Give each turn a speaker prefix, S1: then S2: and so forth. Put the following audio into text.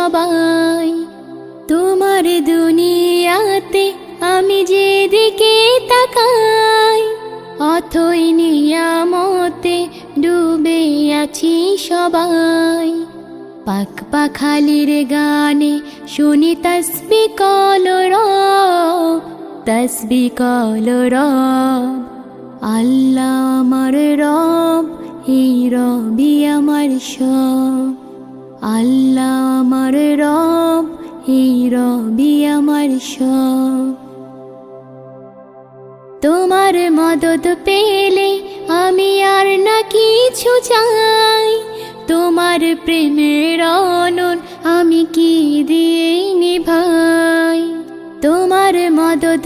S1: সবাই। তোমার দুনিয়াতে আমি যেদিকে তাকাই, অথই নিয়ামতে ডুবে আছি সবাই। পাক পাখালির গানে শুনি তসবিহ কলরব, তসবিহ কলরব। আল্লাহ আমার রব, এই রবি আমার সব। আল্লাহ আমার রব, এই রবি আমার সব। তোমার মদদ পেলে আমি আর না কিছু চাই, তোমার প্রেমের অনন আমি কি দিয়ে নিভাই। তোমার মদদ